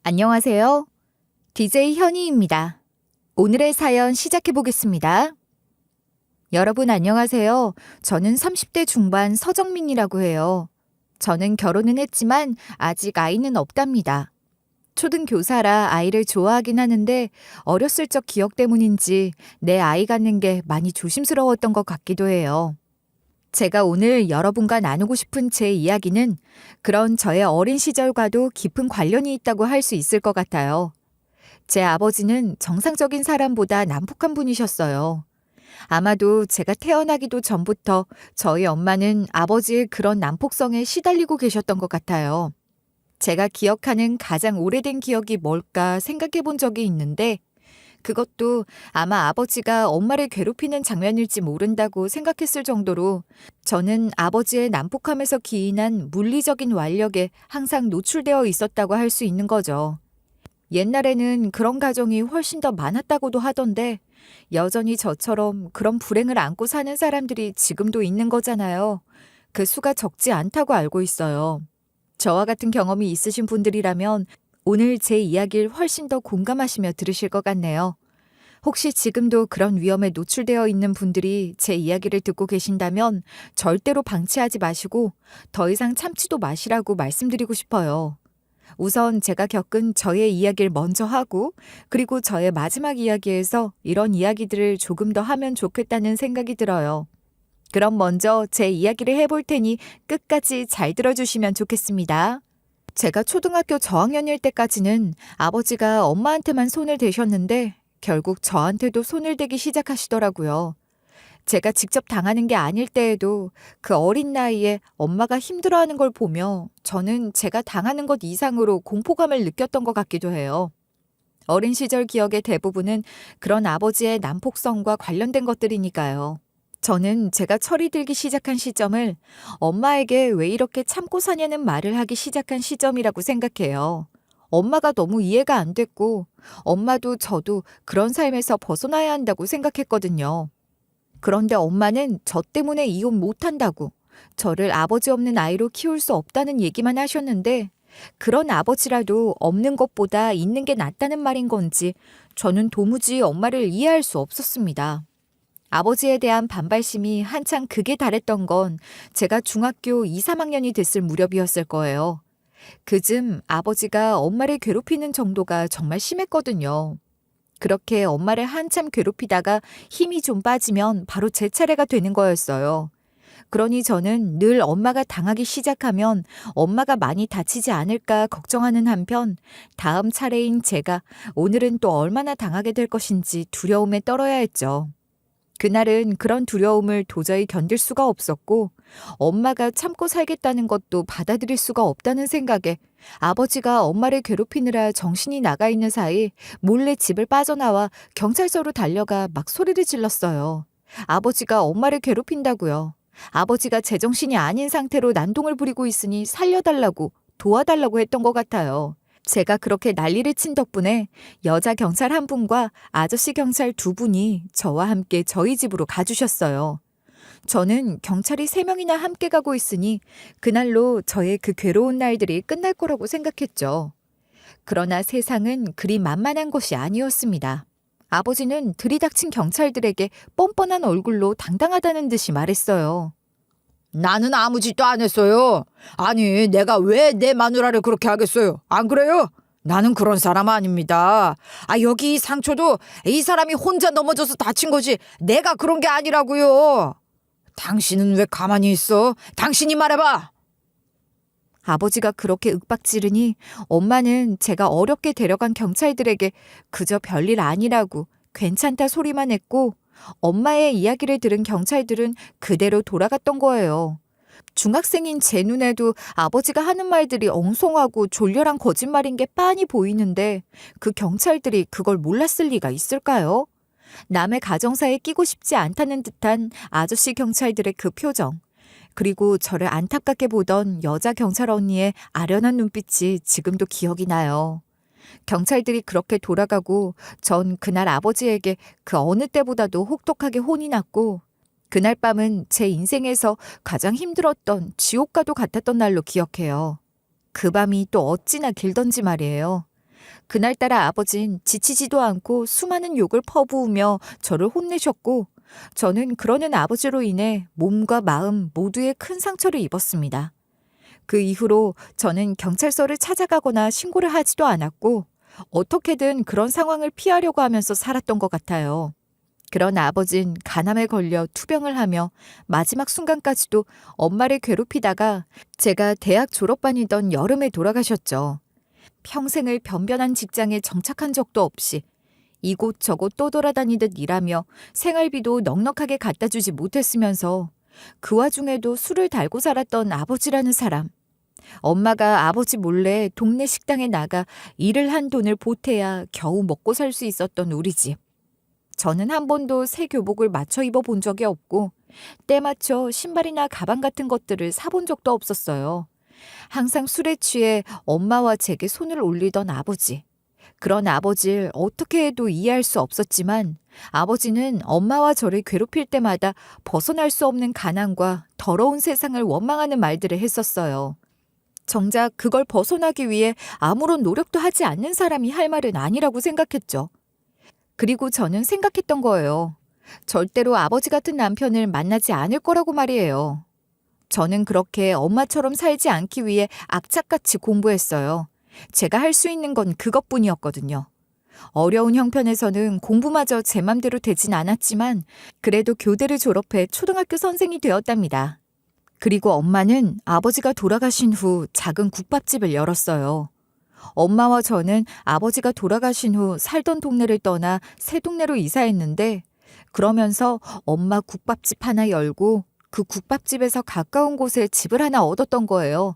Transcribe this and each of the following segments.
안녕하세요. DJ 현희입니다. 오늘의 사연 시작해 보겠습니다. 여러분 안녕하세요. 저는 30대 중반 서정민이라고 해요. 저는 결혼은 했지만 아직 아이는 없답니다. 초등교사라 아이를 좋아하긴 하는데 어렸을 적 기억 때문인지 내 아이 갖는 게 많이 조심스러웠던 것 같기도 해요. 제가 오늘 여러분과 나누고 싶은 제 이야기는 그런 저의 어린 시절과도 깊은 관련이 있다고 할 수 있을 것 같아요. 제 아버지는 정상적인 사람보다 난폭한 분이셨어요. 아마도 제가 태어나기도 전부터 저희 엄마는 아버지의 그런 난폭성에 시달리고 계셨던 것 같아요. 제가 기억하는 가장 오래된 기억이 뭘까 생각해 본 적이 있는데 그것도 아마 아버지가 엄마를 괴롭히는 장면일지 모른다고 생각했을 정도로 저는 아버지의 난폭함에서 기인한 물리적인 완력에 항상 노출되어 있었다고 할 수 있는 거죠. 옛날에는 그런 가정이 훨씬 더 많았다고도 하던데 여전히 저처럼 그런 불행을 안고 사는 사람들이 지금도 있는 거잖아요. 그 수가 적지 않다고 알고 있어요. 저와 같은 경험이 있으신 분들이라면 오늘 제 이야기를 훨씬 더 공감하시며 들으실 것 같네요. 혹시 지금도 그런 위험에 노출되어 있는 분들이 제 이야기를 듣고 계신다면 절대로 방치하지 마시고 더 이상 참지도 마시라고 말씀드리고 싶어요. 우선 제가 겪은 저의 이야기를 먼저 하고 그리고 저의 마지막 이야기에서 이런 이야기들을 조금 더 하면 좋겠다는 생각이 들어요. 그럼 먼저 제 이야기를 해볼 테니 끝까지 잘 들어주시면 좋겠습니다. 제가 초등학교 저학년일 때까지는 아버지가 엄마한테만 손을 대셨는데 결국 저한테도 손을 대기 시작하시더라고요. 제가 직접 당하는 게 아닐 때에도 그 어린 나이에 엄마가 힘들어하는 걸 보며 저는 제가 당하는 것 이상으로 공포감을 느꼈던 것 같기도 해요. 어린 시절 기억의 대부분은 그런 아버지의 난폭성과 관련된 것들이니까요. 저는 제가 철이 들기 시작한 시점을 엄마에게 왜 이렇게 참고 사냐는 말을 하기 시작한 시점이라고 생각해요. 엄마가 너무 이해가 안 됐고 엄마도 저도 그런 삶에서 벗어나야 한다고 생각했거든요. 그런데 엄마는 저 때문에 이혼 못한다고 저를 아버지 없는 아이로 키울 수 없다는 얘기만 하셨는데 그런 아버지라도 없는 것보다 있는 게 낫다는 말인 건지 저는 도무지 엄마를 이해할 수 없었습니다. 아버지에 대한 반발심이 한창 극에 달했던 건 제가 중학교 2, 3학년이 됐을 무렵이었을 거예요. 그즘 아버지가 엄마를 괴롭히는 정도가 정말 심했거든요. 그렇게 엄마를 한참 괴롭히다가 힘이 좀 빠지면 바로 제 차례가 되는 거였어요. 그러니 저는 늘 엄마가 당하기 시작하면 엄마가 많이 다치지 않을까 걱정하는 한편 다음 차례인 제가 오늘은 또 얼마나 당하게 될 것인지 두려움에 떨어야 했죠. 그날은 그런 두려움을 도저히 견딜 수가 없었고 엄마가 참고 살겠다는 것도 받아들일 수가 없다는 생각에 아버지가 엄마를 괴롭히느라 정신이 나가 있는 사이 몰래 집을 빠져나와 경찰서로 달려가 막 소리를 질렀어요. 아버지가 엄마를 괴롭힌다고요. 아버지가 제정신이 아닌 상태로 난동을 부리고 있으니 살려달라고 도와달라고 했던 것 같아요. 제가 그렇게 난리를 친 덕분에 여자 경찰 한 분과 아저씨 경찰 두 분이 저와 함께 저희 집으로 가주셨어요. 저는 경찰이 3명이나 함께 가고 있으니 그날로 저의 그 괴로운 날들이 끝날 거라고 생각했죠. 그러나 세상은 그리 만만한 것이 아니었습니다. 아버지는 들이닥친 경찰들에게 뻔뻔한 얼굴로 당당하다는 듯이 말했어요. 나는 아무 짓도 안 했어요. 아니, 내가 왜 내 마누라를 그렇게 하겠어요? 안 그래요? 나는 그런 사람 아닙니다. 여기 이 상처도 이 사람이 혼자 넘어져서 다친 거지. 내가 그런 게 아니라고요. 당신은 왜 가만히 있어? 당신이 말해봐. 아버지가 그렇게 윽박지르니 엄마는 제가 어렵게 데려간 경찰들에게 그저 별일 아니라고 괜찮다 소리만 했고 엄마의 이야기를 들은 경찰들은 그대로 돌아갔던 거예요. 중학생인 제 눈에도 아버지가 하는 말들이 엉성하고 졸렬한 거짓말인 게 빤히 보이는데 그 경찰들이 그걸 몰랐을 리가 있을까요? 남의 가정사에 끼고 싶지 않다는 듯한 아저씨 경찰들의 그 표정. 그리고 저를 안타깝게 보던 여자 경찰 언니의 아련한 눈빛이 지금도 기억이 나요. 경찰들이 그렇게 돌아가고 전 그날 아버지에게 그 어느 때보다도 혹독하게 혼이 났고 그날 밤은 제 인생에서 가장 힘들었던 지옥과도 같았던 날로 기억해요. 그 밤이 또 어찌나 길던지 말이에요. 그날따라 아버진 지치지도 않고 수많은 욕을 퍼부으며 저를 혼내셨고 저는 그러는 아버지로 인해 몸과 마음 모두에 큰 상처를 입었습니다. 그 이후로 저는 경찰서를 찾아가거나 신고를 하지도 않았고 어떻게든 그런 상황을 피하려고 하면서 살았던 것 같아요. 그런 아버진 간암에 걸려 투병을 하며 마지막 순간까지도 엄마를 괴롭히다가 제가 대학 졸업반이던 여름에 돌아가셨죠. 평생을 변변한 직장에 정착한 적도 없이 이곳저곳 떠돌아다니듯 일하며 생활비도 넉넉하게 갖다 주지 못했으면서 그 와중에도 술을 달고 살았던 아버지라는 사람. 엄마가 아버지 몰래 동네 식당에 나가 일을 한 돈을 보태야 겨우 먹고 살 수 있었던 우리 집. 저는 한 번도 새 교복을 맞춰 입어본 적이 없고 때 맞춰 신발이나 가방 같은 것들을 사본 적도 없었어요. 항상 술에 취해 엄마와 제게 손을 올리던 아버지. 그런 아버지를 어떻게 해도 이해할 수 없었지만 아버지는 엄마와 저를 괴롭힐 때마다 벗어날 수 없는 가난과 더러운 세상을 원망하는 말들을 했었어요. 정작 그걸 벗어나기 위해 아무런 노력도 하지 않는 사람이 할 말은 아니라고 생각했죠. 그리고 저는 생각했던 거예요. 절대로 아버지 같은 남편을 만나지 않을 거라고 말이에요. 저는 그렇게 엄마처럼 살지 않기 위해 악착같이 공부했어요. 제가 할 수 있는 건 그것뿐이었거든요. 어려운 형편에서는 공부마저 제 맘대로 되진 않았지만 그래도 교대를 졸업해 초등학교 선생이 되었답니다. 그리고 엄마는 아버지가 돌아가신 후 작은 국밥집을 열었어요. 엄마와 저는 아버지가 돌아가신 후 살던 동네를 떠나 새 동네로 이사했는데 그러면서 엄마 국밥집 하나 열고 그 국밥집에서 가까운 곳에 집을 하나 얻었던 거예요.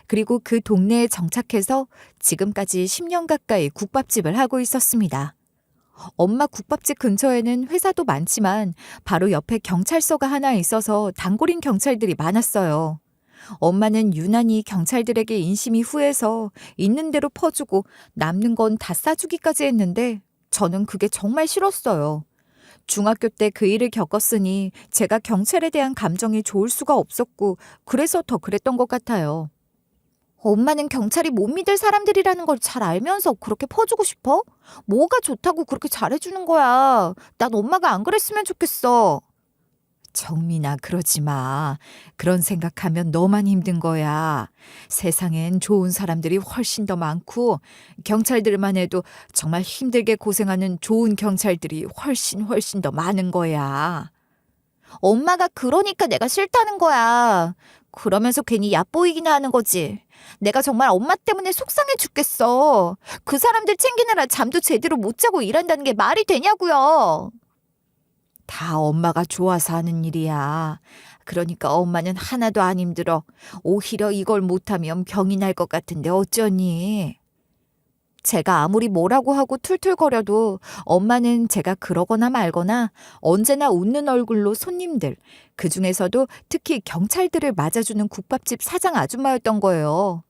그리고 그 동네에 정착해서 지금까지 10년 가까이 국밥집을 하고 있었습니다. 엄마 국밥집 근처에는 회사도 많지만 바로 옆에 경찰서가 하나 있어서 단골인 경찰들이 많았어요. 엄마는 유난히 경찰들에게 인심이 후해서 있는 대로 퍼주고 남는 건 다 싸주기까지 했는데 저는 그게 정말 싫었어요. 중학교 때 그 일을 겪었으니 제가 경찰에 대한 감정이 좋을 수가 없었고 그래서 더 그랬던 것 같아요. 엄마는 경찰이 못 믿을 사람들이라는 걸 잘 알면서 그렇게 퍼주고 싶어? 뭐가 좋다고 그렇게 잘해주는 거야. 난 엄마가 안 그랬으면 좋겠어. 정민아, 그러지 마. 그런 생각하면 너만 힘든 거야. 세상엔 좋은 사람들이 훨씬 더 많고 경찰들만 해도 정말 힘들게 고생하는 좋은 경찰들이 훨씬 더 많은 거야. 엄마가 그러니까 내가 싫다는 거야. 그러면서 괜히 얕보이기나 하는 거지. 내가 정말 엄마 때문에 속상해 죽겠어. 그 사람들 챙기느라 잠도 제대로 못 자고 일한다는 게 말이 되냐고요. 다 엄마가 좋아서 하는 일이야. 그러니까 엄마는 하나도 안 힘들어. 오히려 이걸 못하면 병이 날 것 같은데 어쩌니? 제가 아무리 뭐라고 하고 툴툴거려도 엄마는 제가 그러거나 말거나 언제나 웃는 얼굴로 손님들, 그중에서도 특히 경찰들을 맞아주는 국밥집 사장 아줌마였던 거예요.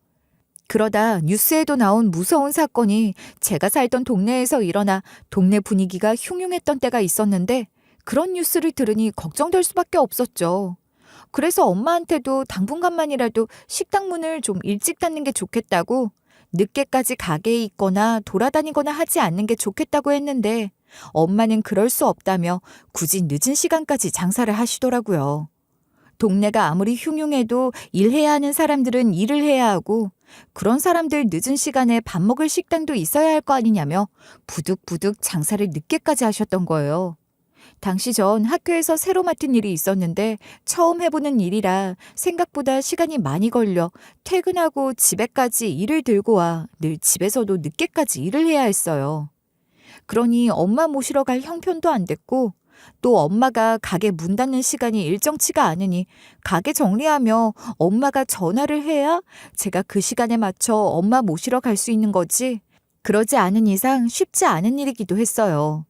그러다 뉴스에도 나온 무서운 사건이 제가 살던 동네에서 일어나 동네 분위기가 흉흉했던 때가 있었는데 그런 뉴스를 들으니 걱정될 수밖에 없었죠. 그래서 엄마한테도 당분간만이라도 식당 문을 좀 일찍 닫는 게 좋겠다고 늦게까지 가게에 있거나 돌아다니거나 하지 않는 게 좋겠다고 했는데 엄마는 그럴 수 없다며 굳이 늦은 시간까지 장사를 하시더라고요. 동네가 아무리 흉흉해도 일해야 하는 사람들은 일을 해야 하고 그런 사람들 늦은 시간에 밥 먹을 식당도 있어야 할 거 아니냐며 부득부득 장사를 늦게까지 하셨던 거예요. 당시 전 학교에서 새로 맡은 일이 있었는데 처음 해보는 일이라 생각보다 시간이 많이 걸려 퇴근하고 집에까지 일을 들고 와 늘 집에서도 늦게까지 일을 해야 했어요. 그러니 엄마 모시러 갈 형편도 안 됐고 또 엄마가 가게 문 닫는 시간이 일정치가 않으니 가게 정리하며 엄마가 전화를 해야 제가 그 시간에 맞춰 엄마 모시러 갈 수 있는 거지 그러지 않은 이상 쉽지 않은 일이기도 했어요.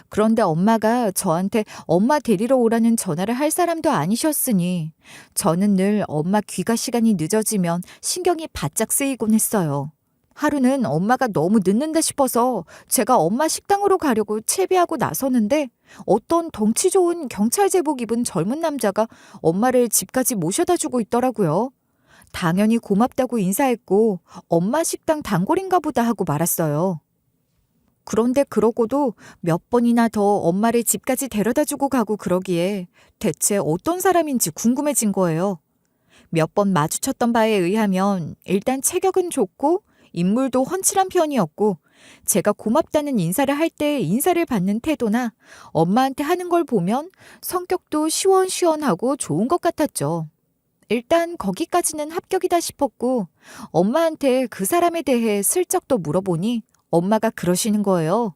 그런데 엄마가 저한테 엄마 데리러 오라는 전화를 할 사람도 아니셨으니 저는 늘 엄마 귀가 시간이 늦어지면 신경이 바짝 쓰이곤 했어요. 하루는 엄마가 너무 늦는다 싶어서 제가 엄마 식당으로 가려고 채비하고 나서는데 어떤 덩치 좋은 경찰 제복 입은 젊은 남자가 엄마를 집까지 모셔다 주고 있더라고요. 당연히 고맙다고 인사했고 엄마 식당 단골인가 보다 하고 말았어요. 그런데 그러고도 몇 번이나 더 엄마를 집까지 데려다 주고 가고 그러기에 대체 어떤 사람인지 궁금해진 거예요. 몇 번 마주쳤던 바에 의하면 일단 체격은 좋고 인물도 훤칠한 편이었고 제가 고맙다는 인사를 할 때 인사를 받는 태도나 엄마한테 하는 걸 보면 성격도 시원시원하고 좋은 것 같았죠. 일단 거기까지는 합격이다 싶었고 엄마한테 그 사람에 대해 슬쩍 또 물어보니 엄마가 그러시는 거예요.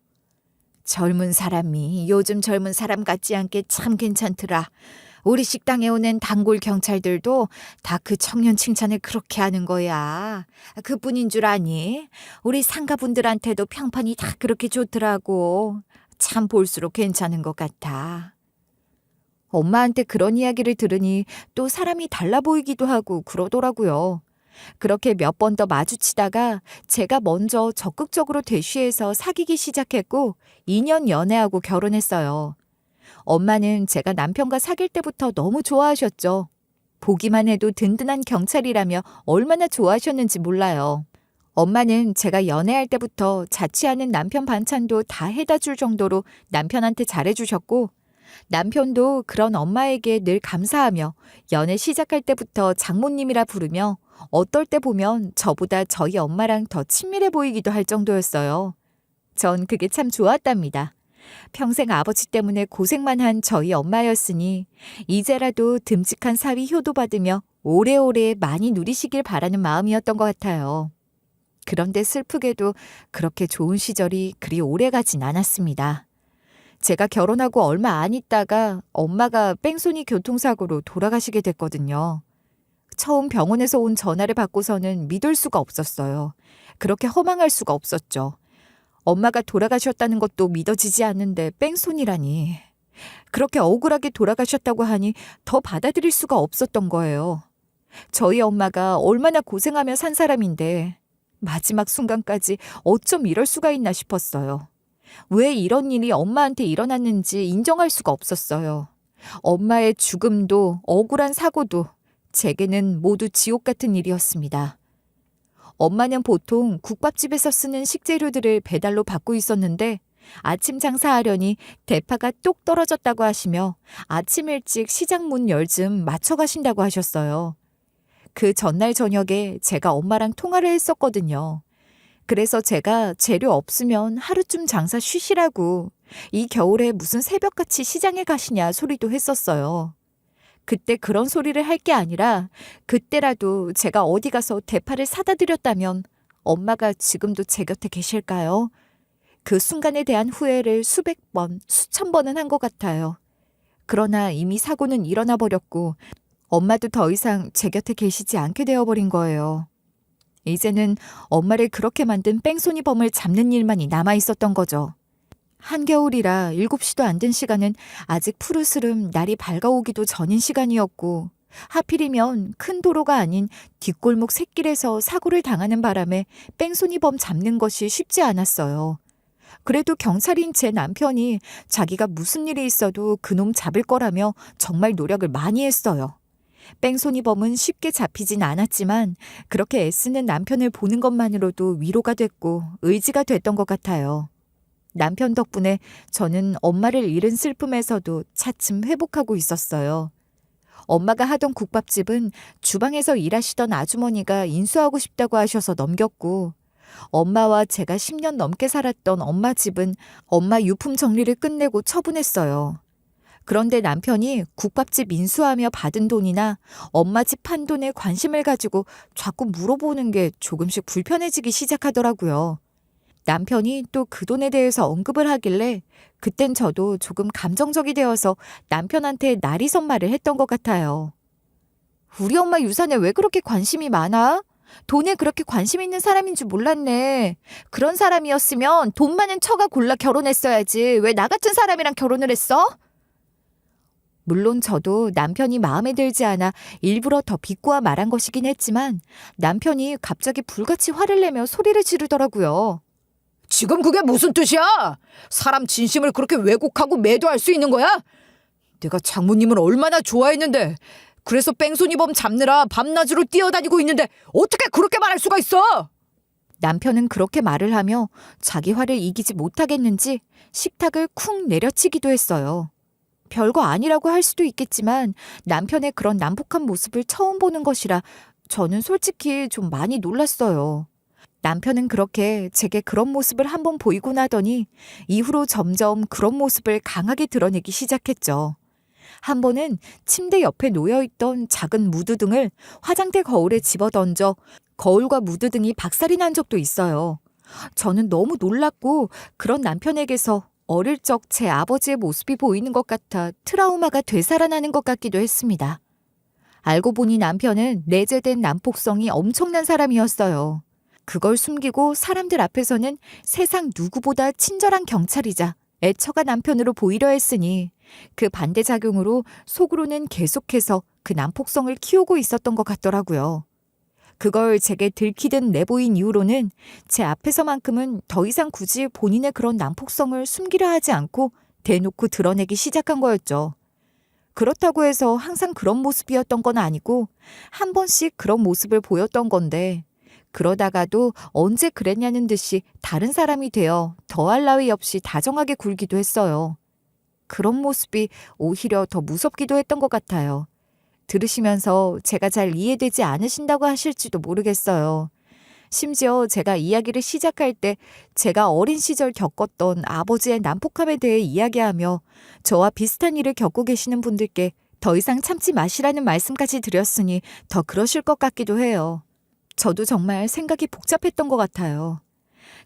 젊은 사람이 요즘 젊은 사람 같지 않게 참 괜찮더라. 우리 식당에 오는 단골 경찰들도 다 그 청년 칭찬을 그렇게 하는 거야. 그뿐인 줄 아니? 우리 상가분들한테도 평판이 다 그렇게 좋더라고. 참 볼수록 괜찮은 것 같아. 엄마한테 그런 이야기를 들으니 또 사람이 달라 보이기도 하고 그러더라고요. 그렇게 몇 번 더 마주치다가 제가 먼저 적극적으로 대쉬해서 사귀기 시작했고 2년 연애하고 결혼했어요. 엄마는 제가 남편과 사귈 때부터 너무 좋아하셨죠. 보기만 해도 든든한 경찰이라며 얼마나 좋아하셨는지 몰라요. 엄마는 제가 연애할 때부터 자취하는 남편 반찬도 다 해다 줄 정도로 남편한테 잘해주셨고 남편도 그런 엄마에게 늘 감사하며 연애 시작할 때부터 장모님이라 부르며 어떨 때 보면 저보다 저희 엄마랑 더 친밀해 보이기도 할 정도였어요. 전 그게 참 좋았답니다. 평생 아버지 때문에 고생만 한 저희 엄마였으니 이제라도 듬직한 사위 효도받으며 오래오래 많이 누리시길 바라는 마음이었던 것 같아요. 그런데 슬프게도 그렇게 좋은 시절이 그리 오래 가진 않았습니다. 제가 결혼하고 얼마 안 있다가 엄마가 뺑소니 교통사고로 돌아가시게 됐거든요. 처음 병원에서 온 전화를 받고서는 믿을 수가 없었어요. 그렇게 허망할 수가 없었죠. 엄마가 돌아가셨다는 것도 믿어지지 않는데 뺑소니라니. 그렇게 억울하게 돌아가셨다고 하니 더 받아들일 수가 없었던 거예요. 저희 엄마가 얼마나 고생하며 산 사람인데 마지막 순간까지 어쩜 이럴 수가 있나 싶었어요. 왜 이런 일이 엄마한테 일어났는지 인정할 수가 없었어요. 엄마의 죽음도 억울한 사고도 제게는 모두 지옥 같은 일이었습니다. 엄마는 보통 국밥집에서 쓰는 식재료들을 배달로 받고 있었는데 아침 장사하려니 대파가 똑 떨어졌다고 하시며 아침 일찍 시장 문 열 즈음 맞춰 가신다고 하셨어요. 그 전날 저녁에 제가 엄마랑 통화를 했었거든요. 그래서 제가 재료 없으면 하루쯤 장사 쉬시라고 이 겨울에 무슨 새벽같이 시장에 가시냐 소리도 했었어요. 그때 그런 소리를 할 게 아니라 그때라도 제가 어디 가서 대파를 사다 드렸다면 엄마가 지금도 제 곁에 계실까요? 그 순간에 대한 후회를 수백 번, 수천 번은 한 것 같아요. 그러나 이미 사고는 일어나 버렸고 엄마도 더 이상 제 곁에 계시지 않게 되어버린 거예요. 이제는 엄마를 그렇게 만든 뺑소니범을 잡는 일만이 남아 있었던 거죠. 한겨울이라 7시도 안 된 시간은 아직 푸르스름 날이 밝아오기도 전인 시간이었고 하필이면 큰 도로가 아닌 뒷골목 샛길에서 사고를 당하는 바람에 뺑소니범 잡는 것이 쉽지 않았어요. 그래도 경찰인 제 남편이 자기가 무슨 일이 있어도 그놈 잡을 거라며 정말 노력을 많이 했어요. 뺑소니범은 쉽게 잡히진 않았지만 그렇게 애쓰는 남편을 보는 것만으로도 위로가 됐고 의지가 됐던 것 같아요. 남편 덕분에 저는 엄마를 잃은 슬픔에서도 차츰 회복하고 있었어요. 엄마가 하던 국밥집은 주방에서 일하시던 아주머니가 인수하고 싶다고 하셔서 넘겼고 엄마와 제가 10년 넘게 살았던 엄마 집은 엄마 유품 정리를 끝내고 처분했어요. 그런데 남편이 국밥집 인수하며 받은 돈이나 엄마 집 판 돈에 관심을 가지고 자꾸 물어보는 게 조금씩 불편해지기 시작하더라고요. 남편이 또 그 돈에 대해서 언급을 하길래 그땐 저도 조금 감정적이 되어서 남편한테 날이선 말을 했던 것 같아요. 우리 엄마 유산에 왜 그렇게 관심이 많아? 돈에 그렇게 관심 있는 사람인 줄 몰랐네. 그런 사람이었으면 돈 많은 처가 골라 결혼했어야지. 왜 나 같은 사람이랑 결혼을 했어? 물론 저도 남편이 마음에 들지 않아 일부러 더 비꼬아 말한 것이긴 했지만 남편이 갑자기 불같이 화를 내며 소리를 지르더라고요. 지금 그게 무슨 뜻이야? 사람 진심을 그렇게 왜곡하고 매도할 수 있는 거야? 내가 장모님을 얼마나 좋아했는데 그래서 뺑소니범 잡느라 밤낮으로 뛰어다니고 있는데 어떻게 그렇게 말할 수가 있어? 남편은 그렇게 말을 하며 자기 화를 이기지 못하겠는지 식탁을 쿵 내려치기도 했어요. 별거 아니라고 할 수도 있겠지만 남편의 그런 난폭한 모습을 처음 보는 것이라 저는 솔직히 좀 많이 놀랐어요. 남편은 그렇게 제게 그런 모습을 한번 보이고 나더니 이후로 점점 그런 모습을 강하게 드러내기 시작했죠. 한 번은 침대 옆에 놓여있던 작은 무드등을 화장대 거울에 집어던져 거울과 무드등이 박살이 난 적도 있어요. 저는 너무 놀랐고 그런 남편에게서 어릴 적 제 아버지의 모습이 보이는 것 같아 트라우마가 되살아나는 것 같기도 했습니다. 알고 보니 남편은 내재된 난폭성이 엄청난 사람이었어요. 그걸 숨기고 사람들 앞에서는 세상 누구보다 친절한 경찰이자 애처가 남편으로 보이려 했으니 그 반대작용으로 속으로는 계속해서 그 난폭성을 키우고 있었던 것 같더라고요. 그걸 제게 들키듯 내보인 이후로는 제 앞에서만큼은 더 이상 굳이 본인의 그런 난폭성을 숨기려 하지 않고 대놓고 드러내기 시작한 거였죠. 그렇다고 해서 항상 그런 모습이었던 건 아니고 한 번씩 그런 모습을 보였던 건데 그러다가도 언제 그랬냐는 듯이 다른 사람이 되어 더할 나위 없이 다정하게 굴기도 했어요. 그런 모습이 오히려 더 무섭기도 했던 것 같아요. 들으시면서 제가 잘 이해되지 않으신다고 하실지도 모르겠어요. 심지어 제가 이야기를 시작할 때 제가 어린 시절 겪었던 아버지의 난폭함에 대해 이야기하며 저와 비슷한 일을 겪고 계시는 분들께 더 이상 참지 마시라는 말씀까지 드렸으니 더 그러실 것 같기도 해요. 저도 정말 생각이 복잡했던 것 같아요.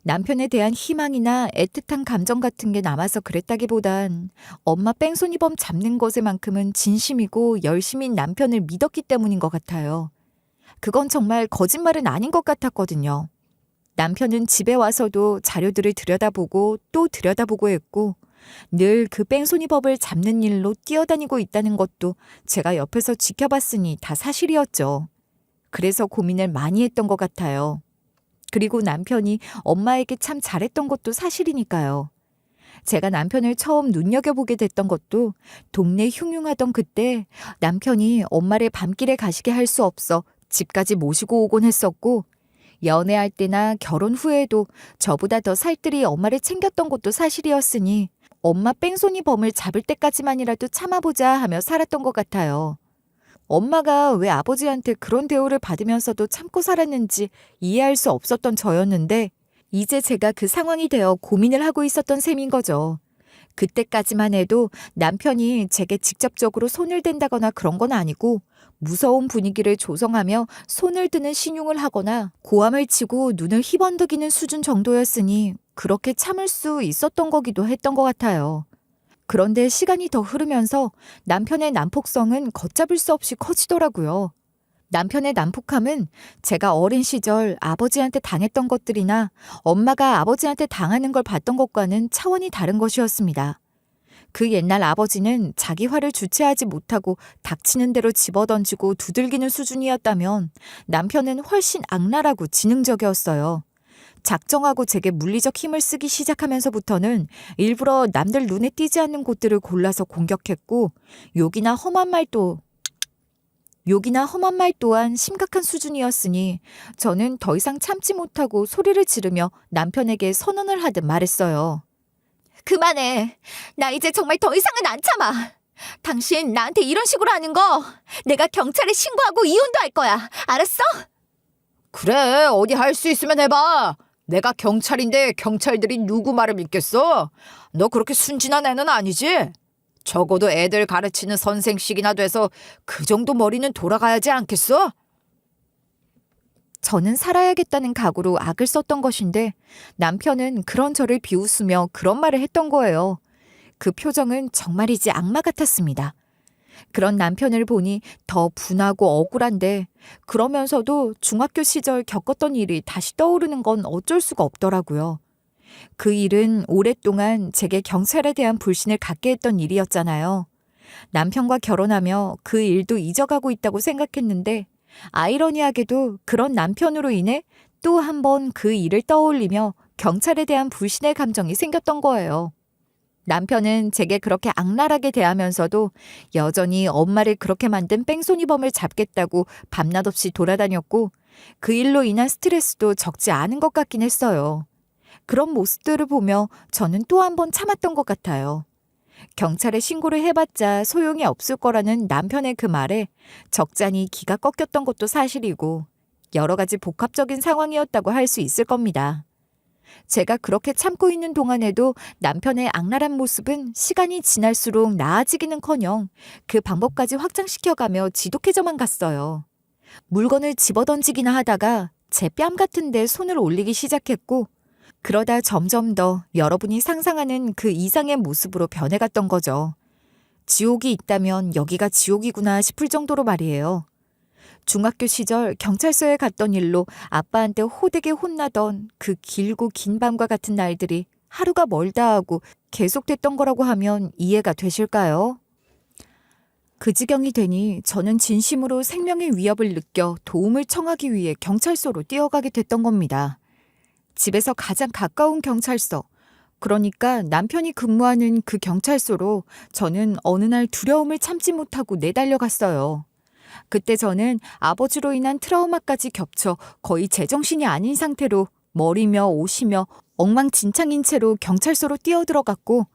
남편에 대한 희망이나 애틋한 감정 같은 게 남아서 그랬다기보단 엄마 뺑소니범 잡는 것에만큼은 진심이고 열심인 남편을 믿었기 때문인 것 같아요. 그건 정말 거짓말은 아닌 것 같았거든요. 남편은 집에 와서도 자료들을 들여다보고 또 들여다보고 했고 늘 그 뺑소니범을 잡는 일로 뛰어다니고 있다는 것도 제가 옆에서 지켜봤으니 다 사실이었죠. 그래서 고민을 많이 했던 것 같아요. 그리고 남편이 엄마에게 참 잘했던 것도 사실이니까요. 제가 남편을 처음 눈여겨보게 됐던 것도 동네 흉흉하던 그때 남편이 엄마를 밤길에 가시게 할 수 없어 집까지 모시고 오곤 했었고 연애할 때나 결혼 후에도 저보다 더 살뜰히 엄마를 챙겼던 것도 사실이었으니 엄마 뺑소니 범을 잡을 때까지만이라도 참아보자 하며 살았던 것 같아요. 엄마가 왜 아버지한테 그런 대우를 받으면서도 참고 살았는지 이해할 수 없었던 저였는데 이제 제가 그 상황이 되어 고민을 하고 있었던 셈인 거죠. 그때까지만 해도 남편이 제게 직접적으로 손을 댄다거나 그런 건 아니고 무서운 분위기를 조성하며 손을 드는 신용을 하거나 고함을 치고 눈을 희번득이는 수준 정도였으니 그렇게 참을 수 있었던 거기도 했던 것 같아요. 그런데 시간이 더 흐르면서 남편의 난폭성은 걷잡을 수 없이 커지더라고요. 남편의 난폭함은 제가 어린 시절 아버지한테 당했던 것들이나 엄마가 아버지한테 당하는 걸 봤던 것과는 차원이 다른 것이었습니다. 그 옛날 아버지는 자기 화를 주체하지 못하고 닥치는 대로 집어던지고 두들기는 수준이었다면 남편은 훨씬 악랄하고 지능적이었어요. 작정하고 제게 물리적 힘을 쓰기 시작하면서부터는 일부러 남들 눈에 띄지 않는 곳들을 골라서 공격했고 욕이나 험한 말 또한 심각한 수준이었으니 저는 더 이상 참지 못하고 소리를 지르며 남편에게 선언을 하듯 말했어요. 그만해. 나 이제 정말 더 이상은 안 참아. 당신 나한테 이런 식으로 하는 거 내가 경찰에 신고하고 이혼도 할 거야. 알았어? 그래, 어디 할 수 있으면 해봐. 내가 경찰인데 경찰들이 누구 말을 믿겠어? 너 그렇게 순진한 애는 아니지? 적어도 애들 가르치는 선생식이나 돼서 그 정도 머리는 돌아가야지 않겠어? 저는 살아야겠다는 각오로 악을 썼던 것인데 남편은 그런 저를 비웃으며 그런 말을 했던 거예요. 그 표정은 정말이지 악마 같았습니다. 그런 남편을 보니 더 분하고 억울한데 그러면서도 중학교 시절 겪었던 일이 다시 떠오르는 건 어쩔 수가 없더라고요. 그 일은 오랫동안 제게 경찰에 대한 불신을 갖게 했던 일이었잖아요. 남편과 결혼하며 그 일도 잊어가고 있다고 생각했는데 아이러니하게도 그런 남편으로 인해 또 한 번 그 일을 떠올리며 경찰에 대한 불신의 감정이 생겼던 거예요. 남편은 제게 그렇게 악랄하게 대하면서도 여전히 엄마를 그렇게 만든 뺑소니범을 잡겠다고 밤낮 없이 돌아다녔고 그 일로 인한 스트레스도 적지 않은 것 같긴 했어요. 그런 모습들을 보며 저는 또 한 번 참았던 것 같아요. 경찰에 신고를 해봤자 소용이 없을 거라는 남편의 그 말에 적잖이 기가 꺾였던 것도 사실이고 여러 가지 복합적인 상황이었다고 할 수 있을 겁니다. 제가 그렇게 참고 있는 동안에도 남편의 악랄한 모습은 시간이 지날수록 나아지기는커녕 그 방법까지 확장시켜가며 지독해져만 갔어요. 물건을 집어던지기나 하다가 제 뺨 같은 데 손을 올리기 시작했고 그러다 점점 더 여러분이 상상하는 그 이상의 모습으로 변해갔던 거죠. 지옥이 있다면 여기가 지옥이구나 싶을 정도로 말이에요. 중학교 시절 경찰서에 갔던 일로 아빠한테 호되게 혼나던 그 길고 긴 밤과 같은 날들이 하루가 멀다 하고 계속됐던 거라고 하면 이해가 되실까요? 그 지경이 되니 저는 진심으로 생명의 위협을 느껴 도움을 청하기 위해 경찰서로 뛰어가게 됐던 겁니다. 집에서 가장 가까운 경찰서, 그러니까 남편이 근무하는 그 경찰서로 저는 어느 날 두려움을 참지 못하고 내달려갔어요. 그때 저는 아버지로 인한 트라우마까지 겹쳐 거의 제정신이 아닌 상태로 머리며 옷이며 엉망진창인 채로 경찰서로 뛰어들어갔고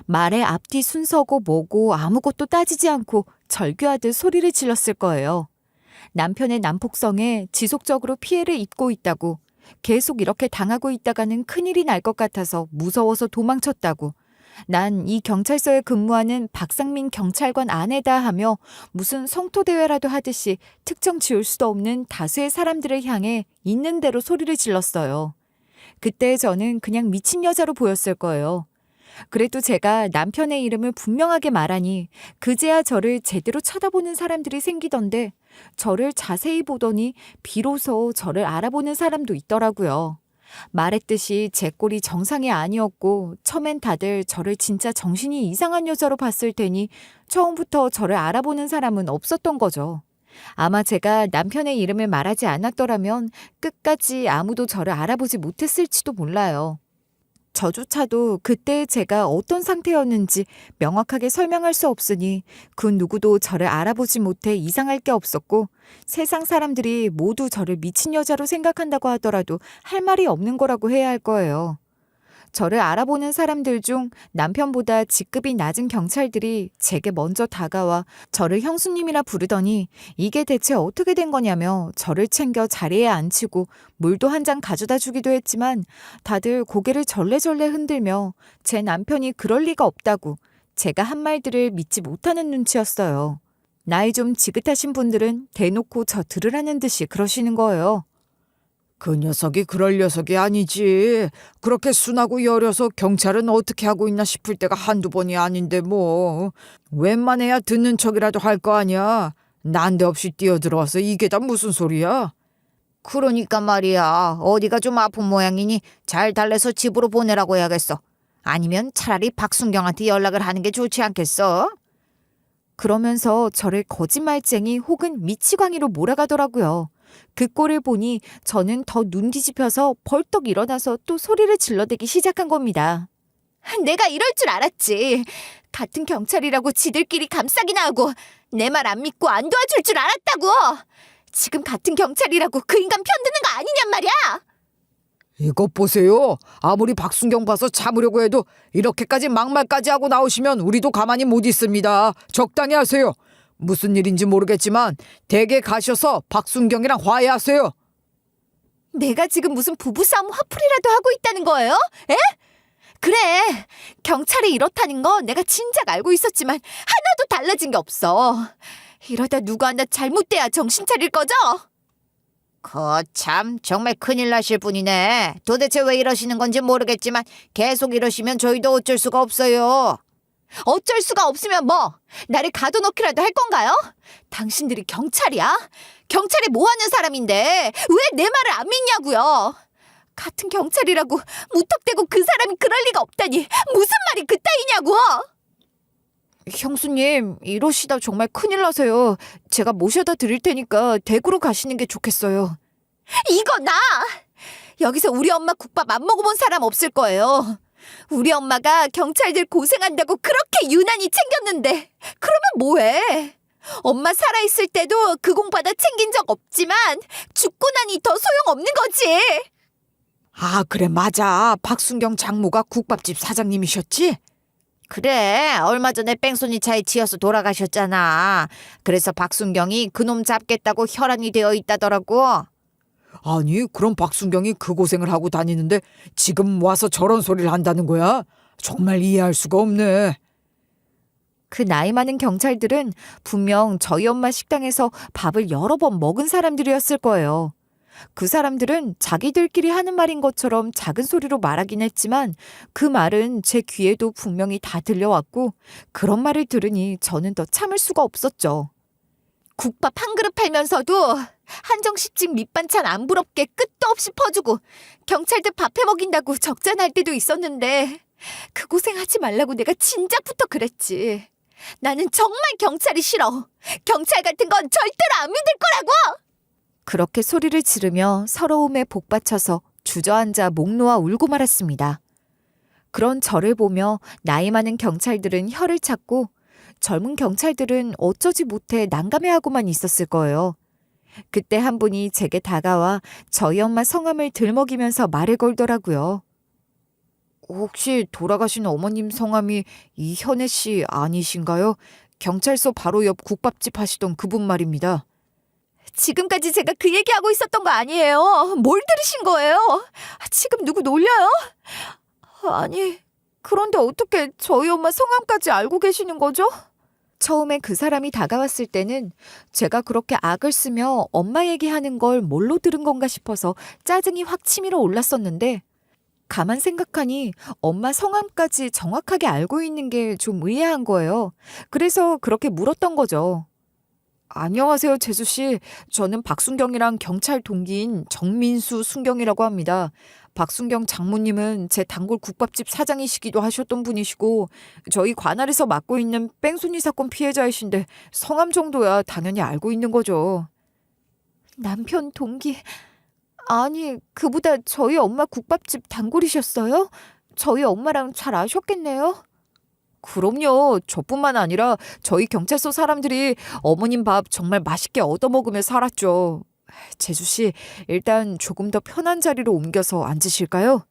말의 앞뒤 순서고 뭐고 아무것도 따지지 않고 절규하듯 소리를 질렀을 거예요. 남편의 난폭성에 지속적으로 피해를 입고 있다고, 계속 이렇게 당하고 있다가는 큰일이 날 것 같아서 무서워서 도망쳤다고, 난 이 경찰서에 근무하는 박상민 경찰관 아내다 하며 무슨 성토대회라도 하듯이 특정 지을 수도 없는 다수의 사람들을 향해 있는 대로 소리를 질렀어요. 그때 저는 그냥 미친 여자로 보였을 거예요. 그래도 제가 남편의 이름을 분명하게 말하니 그제야 저를 제대로 쳐다보는 사람들이 생기던데 저를 자세히 보더니 비로소 저를 알아보는 사람도 있더라고요. 말했듯이 제 꼴이 정상이 아니었고 처음엔 다들 저를 진짜 정신이 이상한 여자로 봤을 테니 처음부터 저를 알아보는 사람은 없었던 거죠. 아마 제가 남편의 이름을 말하지 않았더라면 끝까지 아무도 저를 알아보지 못했을지도 몰라요. 저조차도 그때 제가 어떤 상태였는지 명확하게 설명할 수 없으니 그 누구도 저를 알아보지 못해 이상할 게 없었고 세상 사람들이 모두 저를 미친 여자로 생각한다고 하더라도 할 말이 없는 거라고 해야 할 거예요. 저를 알아보는 사람들 중 남편보다 직급이 낮은 경찰들이 제게 먼저 다가와 저를 형수님이라 부르더니 이게 대체 어떻게 된 거냐며 저를 챙겨 자리에 앉히고 물도 한 잔 가져다 주기도 했지만 다들 고개를 절레절레 흔들며 제 남편이 그럴 리가 없다고 제가 한 말들을 믿지 못하는 눈치였어요. 나이 좀 지긋하신 분들은 대놓고 저 들으라는 듯이 그러시는 거예요. 그 녀석이 그럴 녀석이 아니지. 그렇게 순하고 여려서 경찰은 어떻게 하고 있나 싶을 때가 한두 번이 아닌데 뭐. 웬만해야 듣는 척이라도 할 거 아니야. 난데없이 뛰어들어와서 이게 다 무슨 소리야? 그러니까 말이야. 어디가 좀 아픈 모양이니 잘 달래서 집으로 보내라고 해야겠어. 아니면 차라리 박순경한테 연락을 하는 게 좋지 않겠어? 그러면서 저를 거짓말쟁이 혹은 미치광이로 몰아가더라고요. 그 꼴을 보니 저는 더 눈 뒤집혀서 벌떡 일어나서 또 소리를 질러대기 시작한 겁니다. 내가 이럴 줄 알았지. 같은 경찰이라고 지들끼리 감싸기나 하고 내 말 안 믿고 안 도와줄 줄 알았다고. 지금 같은 경찰이라고 그 인간 편드는 거 아니냔 말이야. 이것 보세요. 아무리 박순경 봐서 참으려고 해도 이렇게까지 막말까지 하고 나오시면 우리도 가만히 못 있습니다. 적당히 하세요. 무슨 일인지 모르겠지만 댁에 가셔서 박순경이랑 화해하세요. 내가 지금 무슨 부부싸움 화풀이라도 하고 있다는 거예요? 에? 그래. 경찰이 이렇다는 거 내가 진작 알고 있었지만 하나도 달라진 게 없어. 이러다 누구 하나 잘못돼야 정신 차릴 거죠? 거참 정말 큰일 나실 분이네. 도대체 왜 이러시는 건지 모르겠지만 계속 이러시면 저희도 어쩔 수가 없어요. 어쩔 수가 없으면 뭐? 나를 가둬놓기라도 할 건가요? 당신들이 경찰이야? 경찰이 뭐 하는 사람인데 왜 내 말을 안 믿냐고요? 같은 경찰이라고 무턱대고 그 사람이 그럴 리가 없다니 무슨 말이 그따위냐고? 형수님, 이러시다 정말 큰일 나세요. 제가 모셔다 드릴 테니까 댁으로 가시는 게 좋겠어요. 이거 나! 여기서 우리 엄마 국밥 안 먹어본 사람 없을 거예요. 우리 엄마가 경찰들 고생한다고 그렇게 유난히 챙겼는데 그러면 뭐해? 엄마 살아있을 때도 그 공받아 챙긴 적 없지만 죽고 나니 더 소용없는 거지. 아, 그래, 맞아. 박순경 장모가 국밥집 사장님이셨지? 그래, 얼마 전에 뺑소니 차에 치여서 돌아가셨잖아. 그래서 박순경이 그놈 잡겠다고 혈안이 되어 있다더라고. 아니, 그럼 박순경이 그 고생을 하고 다니는데 지금 와서 저런 소리를 한다는 거야? 정말 이해할 수가 없네. 그 나이 많은 경찰들은 분명 저희 엄마 식당에서 밥을 여러 번 먹은 사람들이었을 거예요. 그 사람들은 자기들끼리 하는 말인 것처럼 작은 소리로 말하긴 했지만 그 말은 제 귀에도 분명히 다 들려왔고 그런 말을 들으니 저는 더 참을 수가 없었죠. 국밥 한 그릇 팔면서도 한정식집 밑반찬 안 부럽게 끝도 없이 퍼주고 경찰들 밥해 먹인다고 적자날 때도 있었는데 그 고생하지 말라고 내가 진작부터 그랬지. 나는 정말 경찰이 싫어. 경찰 같은 건 절대로 안 믿을 거라고! 그렇게 소리를 지르며 서러움에 복받쳐서 주저앉아 목 놓아 울고 말았습니다. 그런 저를 보며 나이 많은 경찰들은 혀를 찾고 젊은 경찰들은 어쩌지 못해 난감해하고만 있었을 거예요. 그때 한 분이 제게 다가와 저희 엄마 성함을 들먹이면서 말을 걸더라고요. 혹시 돌아가신 어머님 성함이 이현애 씨 아니신가요? 경찰서 바로 옆 국밥집 하시던 그분 말입니다. 지금까지 제가 그 얘기하고 있었던 거 아니에요. 뭘 들으신 거예요? 지금 누구 놀려요? 아니, 그런데 어떻게 저희 엄마 성함까지 알고 계시는 거죠? 처음에 그 사람이 다가왔을 때는 제가 그렇게 악을 쓰며 엄마 얘기하는 걸 뭘로 들은 건가 싶어서 짜증이 확 치밀어 올랐었는데 가만 생각하니 엄마 성함까지 정확하게 알고 있는 게 좀 의아한 거예요. 그래서 그렇게 물었던 거죠. 안녕하세요, 재수 씨. 저는 박순경이랑 경찰 동기인 정민수 순경이라고 합니다. 박순경 장모님은 제 단골 국밥집 사장이시기도 하셨던 분이시고 저희 관할에서 맡고 있는 뺑소니 사건 피해자이신데 성함 정도야 당연히 알고 있는 거죠. 남편 동기... 아니, 그보다 저희 엄마 국밥집 단골이셨어요? 저희 엄마랑 잘 아셨겠네요? 그럼요. 저뿐만 아니라 저희 경찰서 사람들이 어머님 밥 정말 맛있게 얻어먹으며 살았죠. 재수 씨, 일단 조금 더 편한 자리로 옮겨서 앉으실까요?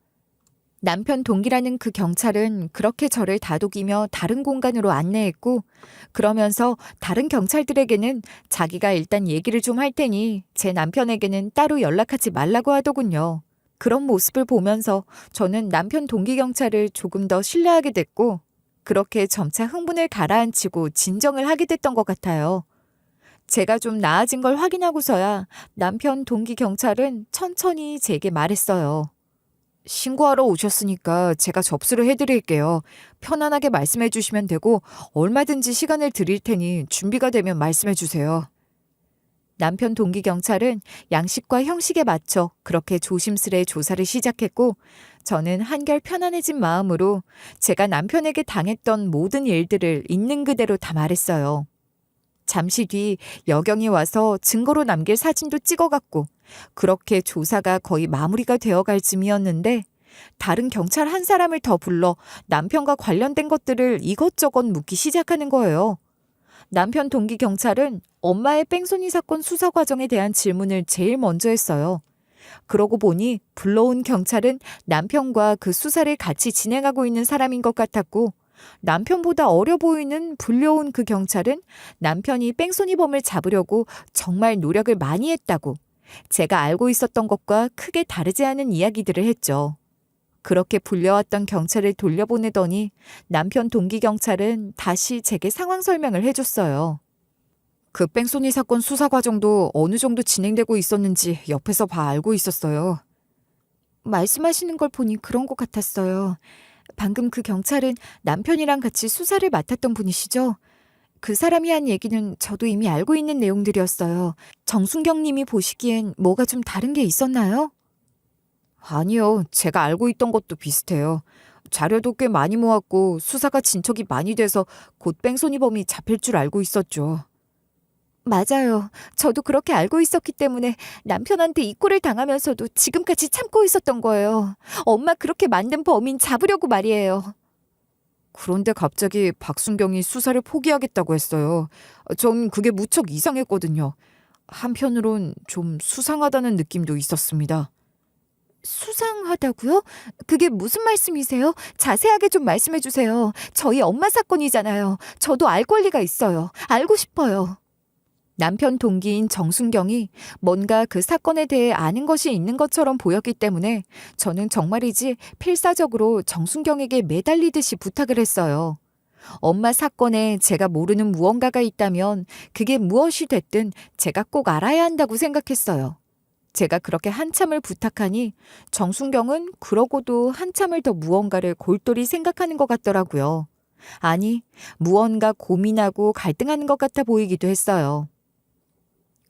남편 동기라는 그 경찰은 그렇게 저를 다독이며 다른 공간으로 안내했고 그러면서 다른 경찰들에게는 자기가 일단 얘기를 좀 할 테니 제 남편에게는 따로 연락하지 말라고 하더군요. 그런 모습을 보면서 저는 남편 동기 경찰을 조금 더 신뢰하게 됐고 그렇게 점차 흥분을 가라앉히고 진정을 하게 됐던 것 같아요. 제가 좀 나아진 걸 확인하고서야 남편 동기 경찰은 천천히 제게 말했어요. 신고하러 오셨으니까 제가 접수를 해드릴게요. 편안하게 말씀해 주시면 되고 얼마든지 시간을 드릴 테니 준비가 되면 말씀해 주세요. 남편 동기 경찰은 양식과 형식에 맞춰 그렇게 조심스레 조사를 시작했고 저는 한결 편안해진 마음으로 제가 남편에게 당했던 모든 일들을 있는 그대로 다 말했어요. 잠시 뒤 여경이 와서 증거로 남길 사진도 찍어갔고 그렇게 조사가 거의 마무리가 되어갈 즈음이었는데 다른 경찰 한 사람을 더 불러 남편과 관련된 것들을 이것저것 묻기 시작하는 거예요. 남편 동기 경찰은 엄마의 뺑소니 사건 수사 과정에 대한 질문을 제일 먼저 했어요. 그러고 보니 불러온 경찰은 남편과 그 수사를 같이 진행하고 있는 사람인 것 같았고 남편보다 어려 보이는 불려온 그 경찰은 남편이 뺑소니범을 잡으려고 정말 노력을 많이 했다고 제가 알고 있었던 것과 크게 다르지 않은 이야기들을 했죠. 그렇게 불려왔던 경찰을 돌려보내더니 남편 동기 경찰은 다시 제게 상황 설명을 해줬어요. 그 뺑소니 사건 수사 과정도 어느 정도 진행되고 있었는지 옆에서 알고 있었어요. 말씀하시는 걸 보니 그런 것 같았어요. 방금 그 경찰은 남편이랑 같이 수사를 맡았던 분이시죠? 그 사람이 한 얘기는 저도 이미 알고 있는 내용들이었어요. 정순경 님이 보시기엔 뭐가 좀 다른 게 있었나요? 아니요. 제가 알고 있던 것도 비슷해요. 자료도 꽤 많이 모았고 수사가 진척이 많이 돼서 곧 뺑소니범이 잡힐 줄 알고 있었죠. 맞아요. 저도 그렇게 알고 있었기 때문에 남편한테 이 꼴을 당하면서도 지금까지 참고 있었던 거예요. 엄마 그렇게 만든 범인 잡으려고 말이에요. 그런데 갑자기 박순경이 수사를 포기하겠다고 했어요. 전 그게 무척 이상했거든요. 한편으론 좀 수상하다는 느낌도 있었습니다. 수상하다고요? 그게 무슨 말씀이세요? 자세하게 좀 말씀해 주세요. 저희 엄마 사건이잖아요. 저도 알 권리가 있어요. 알고 싶어요. 남편 동기인 정순경이 뭔가 그 사건에 대해 아는 것이 있는 것처럼 보였기 때문에 저는 정말이지 필사적으로 정순경에게 매달리듯이 부탁을 했어요. 엄마 사건에 제가 모르는 무언가가 있다면 그게 무엇이 됐든 제가 꼭 알아야 한다고 생각했어요. 제가 그렇게 한참을 부탁하니 정순경은 그러고도 한참을 더 무언가를 골똘히 생각하는 것 같더라고요. 아니, 무언가 고민하고 갈등하는 것 같아 보이기도 했어요.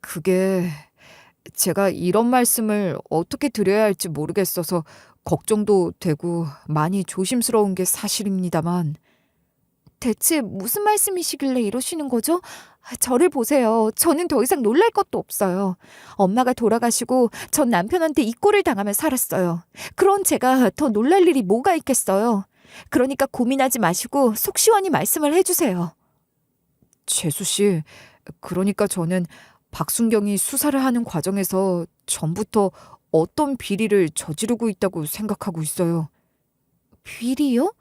그게 제가 이런 말씀을 어떻게 드려야 할지 모르겠어서 걱정도 되고 많이 조심스러운 게 사실입니다만 대체 무슨 말씀이시길래 이러시는 거죠? 저를 보세요. 저는 더 이상 놀랄 것도 없어요. 엄마가 돌아가시고 전 남편한테 이 꼴을 당하며 살았어요. 그런 제가 더 놀랄 일이 뭐가 있겠어요. 그러니까 고민하지 마시고 속 시원히 말씀을 해주세요. 재수 씨, 그러니까 저는 박순경이 수사를 하는 과정에서 전부터 어떤 비리를 저지르고 있다고 생각하고 있어요. 비리요?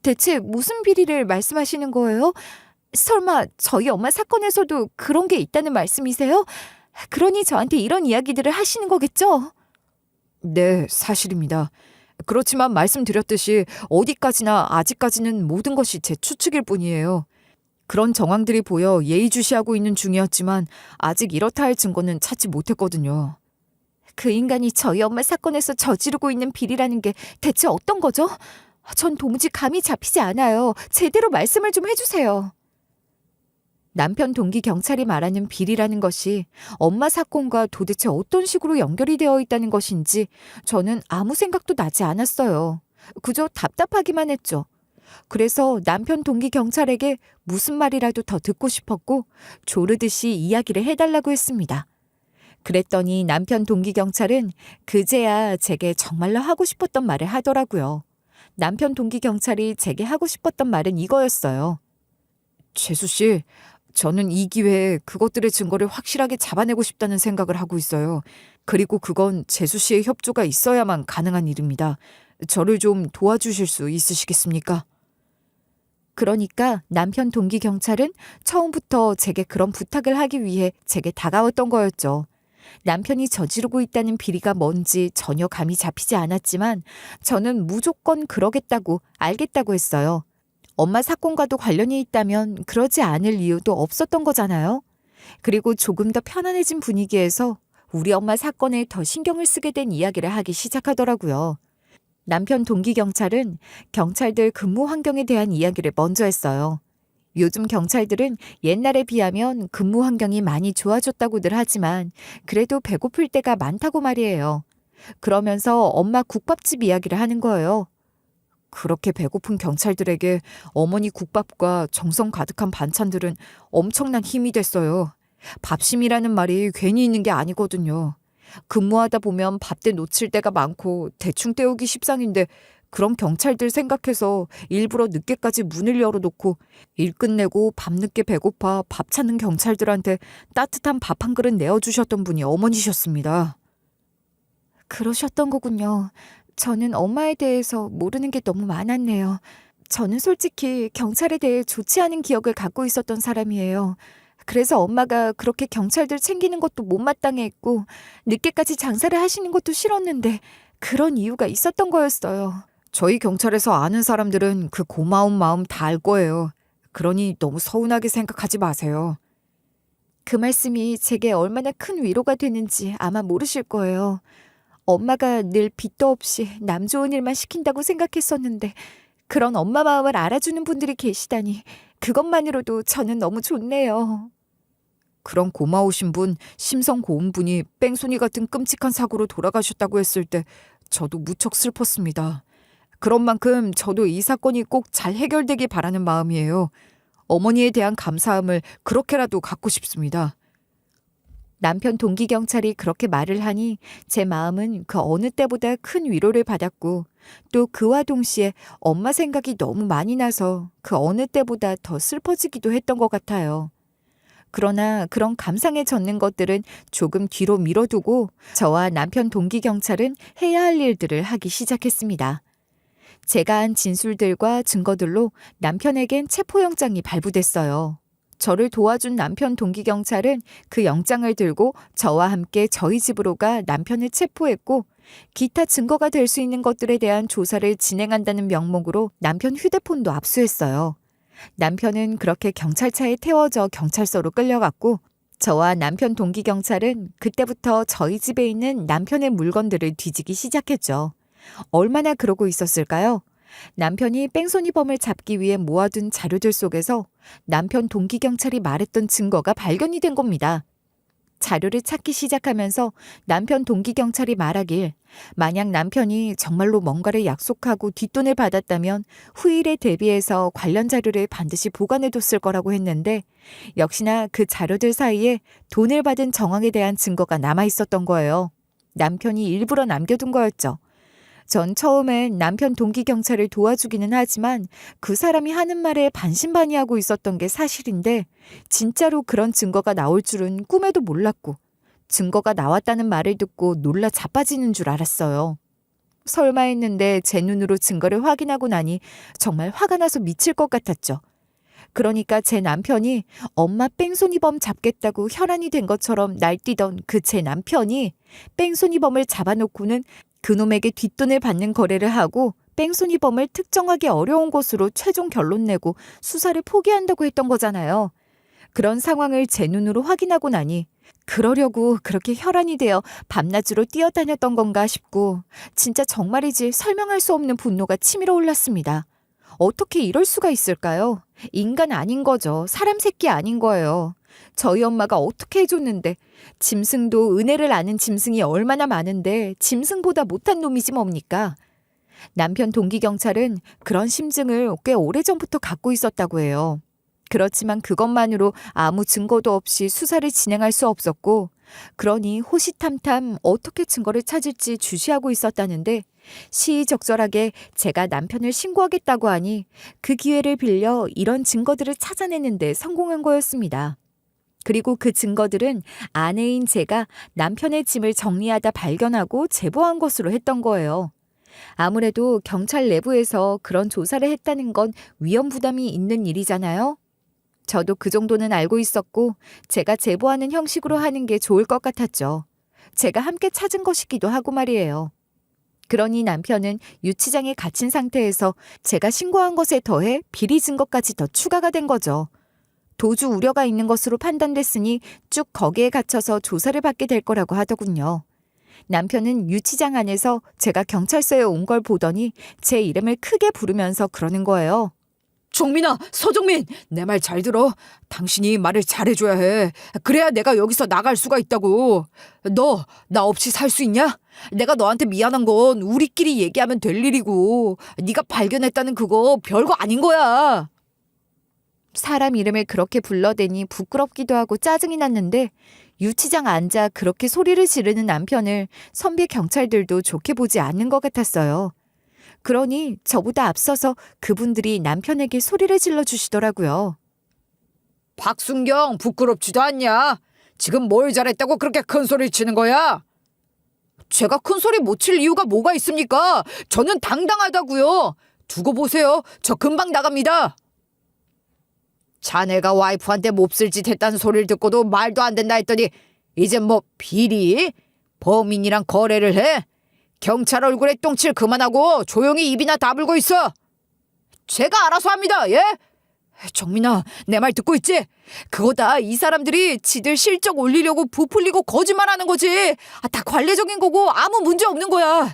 대체 무슨 비리를 말씀하시는 거예요? 설마 저희 엄마 사건에서도 그런 게 있다는 말씀이세요? 그러니 저한테 이런 이야기들을 하시는 거겠죠? 네, 사실입니다. 그렇지만 말씀드렸듯이 어디까지나 아직까지는 모든 것이 제 추측일 뿐이에요. 그런 정황들이 보여 예의주시하고 있는 중이었지만 아직 이렇다 할 증거는 찾지 못했거든요. 그 인간이 저희 엄마 사건에서 저지르고 있는 비리라는 게 대체 어떤 거죠? 전 도무지 감이 잡히지 않아요. 제대로 말씀을 좀 해주세요. 남편 동기 경찰이 말하는 비리라는 것이 엄마 사건과 도대체 어떤 식으로 연결이 되어 있다는 것인지 저는 아무 생각도 나지 않았어요. 그저 답답하기만 했죠. 그래서 남편 동기 경찰에게 무슨 말이라도 더 듣고 싶었고 조르듯이 이야기를 해달라고 했습니다. 그랬더니 남편 동기 경찰은 그제야 제게 정말로 하고 싶었던 말을 하더라고요. 남편 동기 경찰이 제게 하고 싶었던 말은 이거였어요. 재수 씨, 저는 이 기회에 그것들의 증거를 확실하게 잡아내고 싶다는 생각을 하고 있어요. 그리고 그건 재수 씨의 협조가 있어야만 가능한 일입니다. 저를 좀 도와주실 수 있으시겠습니까? 그러니까 남편 동기 경찰은 처음부터 제게 그런 부탁을 하기 위해 제게 다가왔던 거였죠. 남편이 저지르고 있다는 비리가 뭔지 전혀 감이 잡히지 않았지만 저는 무조건 그러겠다고 알겠다고 했어요. 엄마 사건과도 관련이 있다면 그러지 않을 이유도 없었던 거잖아요. 그리고 조금 더 편안해진 분위기에서 우리 엄마 사건에 더 신경을 쓰게 된 이야기를 하기 시작하더라고요. 남편 동기 경찰은 경찰들 근무 환경에 대한 이야기를 먼저 했어요. 요즘 경찰들은 옛날에 비하면 근무 환경이 많이 좋아졌다고들 하지만 그래도 배고플 때가 많다고 말이에요. 그러면서 엄마 국밥집 이야기를 하는 거예요. 그렇게 배고픈 경찰들에게 어머니 국밥과 정성 가득한 반찬들은 엄청난 힘이 됐어요. 밥심이라는 말이 괜히 있는 게 아니거든요. 근무하다 보면 밥때 놓칠 때가 많고 대충 때우기 십상인데 그런 경찰들 생각해서 일부러 늦게까지 문을 열어놓고 일 끝내고 밤늦게 배고파 밥 찾는 경찰들한테 따뜻한 밥 한 그릇 내어주셨던 분이 어머니셨습니다. 그러셨던 거군요. 저는 엄마에 대해서 모르는 게 너무 많았네요. 저는 솔직히 경찰에 대해 좋지 않은 기억을 갖고 있었던 사람이에요. 그래서 엄마가 그렇게 경찰들 챙기는 것도 못마땅해 했고 늦게까지 장사를 하시는 것도 싫었는데 그런 이유가 있었던 거였어요. 저희 경찰에서 아는 사람들은 그 고마운 마음 다 알 거예요. 그러니 너무 서운하게 생각하지 마세요. 그 말씀이 제게 얼마나 큰 위로가 되는지 아마 모르실 거예요. 엄마가 늘 빚도 없이 남 좋은 일만 시킨다고 생각했었는데 그런 엄마 마음을 알아주는 분들이 계시다니 그것만으로도 저는 너무 좋네요. 그런 고마우신 분, 심성 고운 분이 뺑소니 같은 끔찍한 사고로 돌아가셨다고 했을 때 저도 무척 슬펐습니다. 그런 만큼 저도 이 사건이 꼭 잘 해결되길 바라는 마음이에요. 어머니에 대한 감사함을 그렇게라도 갖고 싶습니다. 남편 동기 경찰이 그렇게 말을 하니 제 마음은 그 어느 때보다 큰 위로를 받았고 또 그와 동시에 엄마 생각이 너무 많이 나서 그 어느 때보다 더 슬퍼지기도 했던 것 같아요. 그러나 그런 감상에 젖는 것들은 조금 뒤로 미뤄두고 저와 남편 동기 경찰은 해야 할 일들을 하기 시작했습니다. 제가 한 진술들과 증거들로 남편에겐 체포영장이 발부됐어요. 저를 도와준 남편 동기 경찰은 그 영장을 들고 저와 함께 저희 집으로 가 남편을 체포했고 기타 증거가 될 수 있는 것들에 대한 조사를 진행한다는 명목으로 남편 휴대폰도 압수했어요. 남편은 그렇게 경찰차에 태워져 경찰서로 끌려갔고 저와 남편 동기 경찰은 그때부터 저희 집에 있는 남편의 물건들을 뒤지기 시작했죠. 얼마나 그러고 있었을까요? 남편이 뺑소니범을 잡기 위해 모아둔 자료들 속에서 남편 동기 경찰이 말했던 증거가 발견이 된 겁니다. 자료를 찾기 시작하면서 남편 동기 경찰이 말하길 만약 남편이 정말로 뭔가를 약속하고 뒷돈을 받았다면 후일에 대비해서 관련 자료를 반드시 보관해뒀을 거라고 했는데 역시나 그 자료들 사이에 돈을 받은 정황에 대한 증거가 남아있었던 거예요. 남편이 일부러 남겨둔 거였죠. 전 처음엔 남편 동기 경찰을 도와주기는 하지만 그 사람이 하는 말에 반신반의하고 있었던 게 사실인데 진짜로 그런 증거가 나올 줄은 꿈에도 몰랐고 증거가 나왔다는 말을 듣고 놀라 자빠지는 줄 알았어요. 설마 했는데 제 눈으로 증거를 확인하고 나니 정말 화가 나서 미칠 것 같았죠. 그러니까 제 남편이 엄마 뺑소니범 잡겠다고 혈안이 된 것처럼 날뛰던 그 제 남편이 뺑소니범을 잡아놓고는 그놈에게 뒷돈을 받는 거래를 하고 뺑소니범을 특정하기 어려운 것으로 최종 결론 내고 수사를 포기한다고 했던 거잖아요. 그런 상황을 제 눈으로 확인하고 나니 그러려고 그렇게 혈안이 되어 밤낮으로 뛰어다녔던 건가 싶고 진짜 정말이지 설명할 수 없는 분노가 치밀어 올랐습니다. 어떻게 이럴 수가 있을까요? 인간 아닌 거죠. 사람 새끼 아닌 거예요. 저희 엄마가 어떻게 해줬는데 짐승도 은혜를 아는 짐승이 얼마나 많은데 짐승보다 못한 놈이지 뭡니까? 남편 동기 경찰은 그런 심증을 꽤 오래전부터 갖고 있었다고 해요. 그렇지만 그것만으로 아무 증거도 없이 수사를 진행할 수 없었고 그러니 호시탐탐 어떻게 증거를 찾을지 주시하고 있었다는데 시의적절하게 제가 남편을 신고하겠다고 하니 그 기회를 빌려 이런 증거들을 찾아내는데 성공한 거였습니다. 그리고 그 증거들은 아내인 제가 남편의 짐을 정리하다 발견하고 제보한 것으로 했던 거예요. 아무래도 경찰 내부에서 그런 조사를 했다는 건 위험 부담이 있는 일이잖아요. 저도 그 정도는 알고 있었고 제가 제보하는 형식으로 하는 게 좋을 것 같았죠. 제가 함께 찾은 것이기도 하고 말이에요. 그러니 남편은 유치장에 갇힌 상태에서 제가 신고한 것에 더해 비리 증거까지 더 추가가 된 거죠. 도주 우려가 있는 것으로 판단됐으니 쭉 거기에 갇혀서 조사를 받게 될 거라고 하더군요. 남편은 유치장 안에서 제가 경찰서에 온 걸 보더니 제 이름을 크게 부르면서 그러는 거예요. 종민아, 서정민, 내 말 잘 들어. 당신이 말을 잘해줘야 해. 그래야 내가 여기서 나갈 수가 있다고. 너 나 없이 살 수 있냐? 내가 너한테 미안한 건 우리끼리 얘기하면 될 일이고 네가 발견했다는 그거 별거 아닌 거야. 사람 이름을 그렇게 불러대니 부끄럽기도 하고 짜증이 났는데 유치장 앉아 그렇게 소리를 지르는 남편을 선배 경찰들도 좋게 보지 않는 것 같았어요. 그러니 저보다 앞서서 그분들이 남편에게 소리를 질러주시더라고요. 박순경, 부끄럽지도 않냐? 지금 뭘 잘했다고 그렇게 큰 소리를 치는 거야? 제가 큰 소리 못 칠 이유가 뭐가 있습니까? 저는 당당하다고요. 두고 보세요. 저 금방 나갑니다. 자네가 와이프한테 몹쓸 짓 했다는 소리를 듣고도 말도 안 된다 했더니 이제 뭐 비리? 범인이랑 거래를 해? 경찰 얼굴에 똥칠 그만하고 조용히 입이나 다물고 있어. 제가 알아서 합니다. 예? 정민아, 내 말 듣고 있지? 그거 다 이 사람들이 지들 실적 올리려고 부풀리고 거짓말하는 거지. 다 관례적인 거고 아무 문제 없는 거야.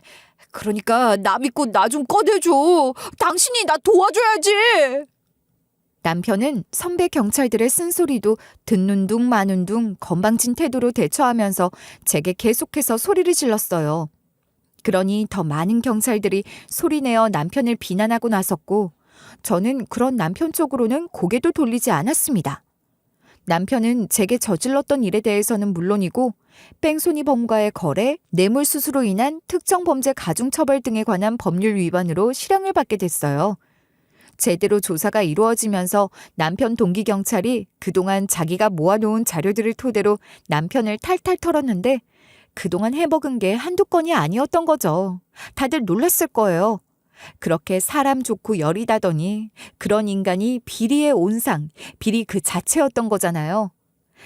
그러니까 나 믿고 나 좀 꺼내줘. 당신이 나 도와줘야지. 남편은 선배 경찰들의 쓴소리도 듣는 둥 마는 둥 건방진 태도로 대처하면서 제게 계속해서 소리를 질렀어요. 그러니 더 많은 경찰들이 소리내어 남편을 비난하고 나섰고 저는 그런 남편 쪽으로는 고개도 돌리지 않았습니다. 남편은 제게 저질렀던 일에 대해서는 물론이고 뺑소니범과의 거래, 뇌물수수로 인한 특정 범죄 가중처벌 등에 관한 법률 위반으로 실형을 받게 됐어요. 제대로 조사가 이루어지면서 남편 동기 경찰이 그동안 자기가 모아놓은 자료들을 토대로 남편을 탈탈 털었는데 그동안 해먹은 게 한두 건이 아니었던 거죠. 다들 놀랐을 거예요. 그렇게 사람 좋고 여리다더니 그런 인간이 비리의 온상, 비리 그 자체였던 거잖아요.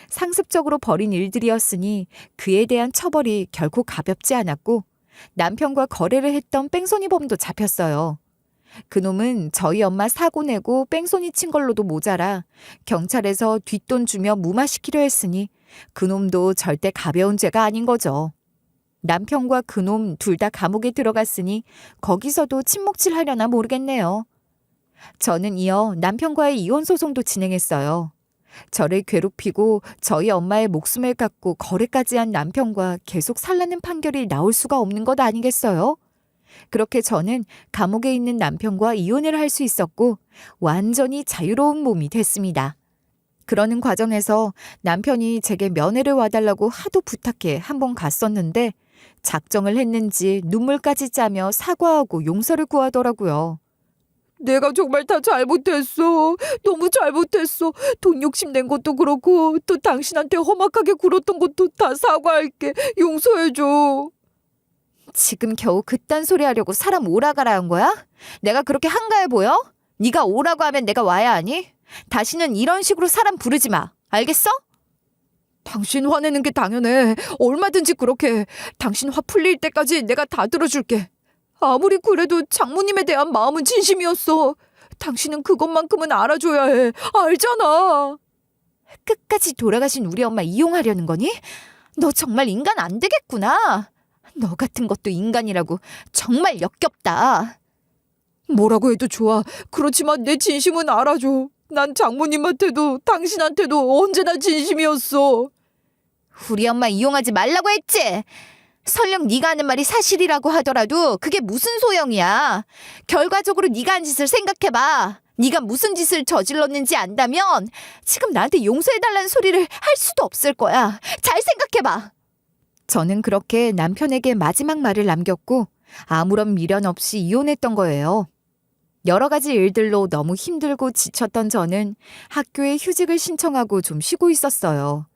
상습적으로 벌인 일들이었으니 그에 대한 처벌이 결코 가볍지 않았고 남편과 거래를 했던 뺑소니범도 잡혔어요. 그놈은 저희 엄마 사고 내고 뺑소니 친 걸로도 모자라 경찰에서 뒷돈 주며 무마시키려 했으니 그놈도 절대 가벼운 죄가 아닌 거죠. 남편과 그놈 둘 다 감옥에 들어갔으니 거기서도 침묵질 하려나 모르겠네요. 저는 이어 남편과의 이혼 소송도 진행했어요. 저를 괴롭히고 저희 엄마의 목숨을 갖고 거래까지 한 남편과 계속 살라는 판결이 나올 수가 없는 것 아니겠어요? 그렇게 저는 감옥에 있는 남편과 이혼을 할 수 있었고 완전히 자유로운 몸이 됐습니다. 그러는 과정에서 남편이 제게 면회를 와달라고 하도 부탁해 한번 갔었는데 작정을 했는지 눈물까지 짜며 사과하고 용서를 구하더라고요. 내가 정말 다 잘못했어. 너무 잘못했어. 돈 욕심 낸 것도 그렇고 또 당신한테 험악하게 굴었던 것도 다 사과할게. 용서해줘. 지금 겨우 그딴 소리 하려고 사람 오라가라 한 거야? 내가 그렇게 한가해 보여? 네가 오라고 하면 내가 와야 하니? 다시는 이런 식으로 사람 부르지 마. 알겠어? 당신 화내는 게 당연해. 얼마든지 그렇게. 당신 화 풀릴 때까지 내가 다 들어줄게. 아무리 그래도 장모님에 대한 마음은 진심이었어. 당신은 그것만큼은 알아줘야 해. 알잖아. 끝까지 돌아가신 우리 엄마 이용하려는 거니? 너 정말 인간 안 되겠구나. 너 같은 것도 인간이라고 정말 역겹다. 뭐라고 해도 좋아. 그렇지만 내 진심은 알아줘. 난 장모님한테도 당신한테도 언제나 진심이었어. 우리 엄마 이용하지 말라고 했지? 설령 네가 하는 말이 사실이라고 하더라도 그게 무슨 소용이야. 결과적으로 네가 한 짓을 생각해봐. 네가 무슨 짓을 저질렀는지 안다면 지금 나한테 용서해달라는 소리를 할 수도 없을 거야. 잘 생각해봐. 저는 그렇게 남편에게 마지막 말을 남겼고 아무런 미련 없이 이혼했던 거예요. 여러 가지 일들로 너무 힘들고 지쳤던 저는 학교에 휴직을 신청하고 좀 쉬고 있었어요.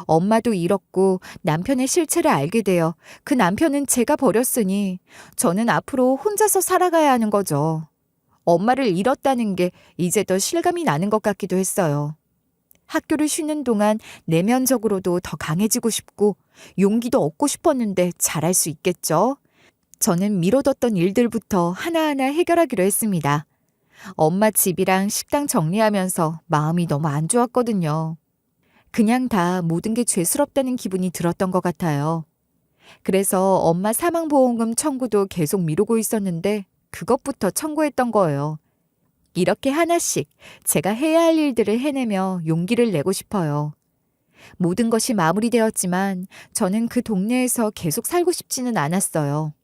엄마도 잃었고 남편의 실체를 알게 되어 그 남편은 제가 버렸으니 저는 앞으로 혼자서 살아가야 하는 거죠. 엄마를 잃었다는 게 이제 더 실감이 나는 것 같기도 했어요. 학교를 쉬는 동안 내면적으로도 더 강해지고 싶고 용기도 얻고 싶었는데 잘할 수 있겠죠? 저는 미뤄뒀던 일들부터 하나하나 해결하기로 했습니다. 엄마 집이랑 식당 정리하면서 마음이 너무 안 좋았거든요. 그냥 다 모든 게 죄스럽다는 기분이 들었던 것 같아요. 그래서 엄마 사망보험금 청구도 계속 미루고 있었는데 그것부터 청구했던 거예요. 이렇게 하나씩 제가 해야 할 일들을 해내며 용기를 내고 싶어요. 모든 것이 마무리되었지만 저는 그 동네에서 계속 살고 싶지는 않았어요.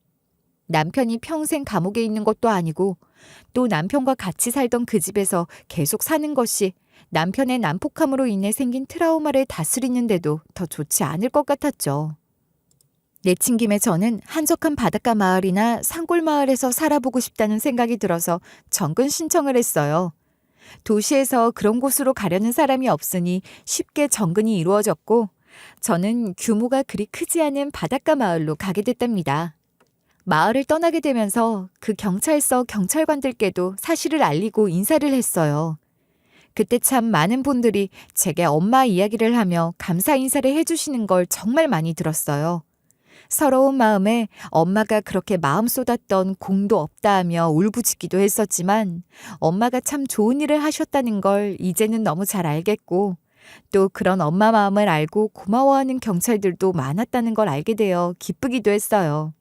남편이 평생 감옥에 있는 것도 아니고 또 남편과 같이 살던 그 집에서 계속 사는 것이 남편의 난폭함으로 인해 생긴 트라우마를 다스리는데도 더 좋지 않을 것 같았죠. 내친 김에 저는 한적한 바닷가 마을이나 산골 마을에서 살아보고 싶다는 생각이 들어서 정근 신청을 했어요. 도시에서 그런 곳으로 가려는 사람이 없으니 쉽게 정근이 이루어졌고 저는 규모가 그리 크지 않은 바닷가 마을로 가게 됐답니다. 마을을 떠나게 되면서 그 경찰서 경찰관들께도 사실을 알리고 인사를 했어요. 그때 참 많은 분들이 제게 엄마 이야기를 하며 감사 인사를 해주시는 걸 정말 많이 들었어요. 서러운 마음에 엄마가 그렇게 마음 쏟았던 공도 없다 하며 울부짖기도 했었지만 엄마가 참 좋은 일을 하셨다는 걸 이제는 너무 잘 알겠고 또 그런 엄마 마음을 알고 고마워하는 경찰들도 많았다는 걸 알게 되어 기쁘기도 했어요.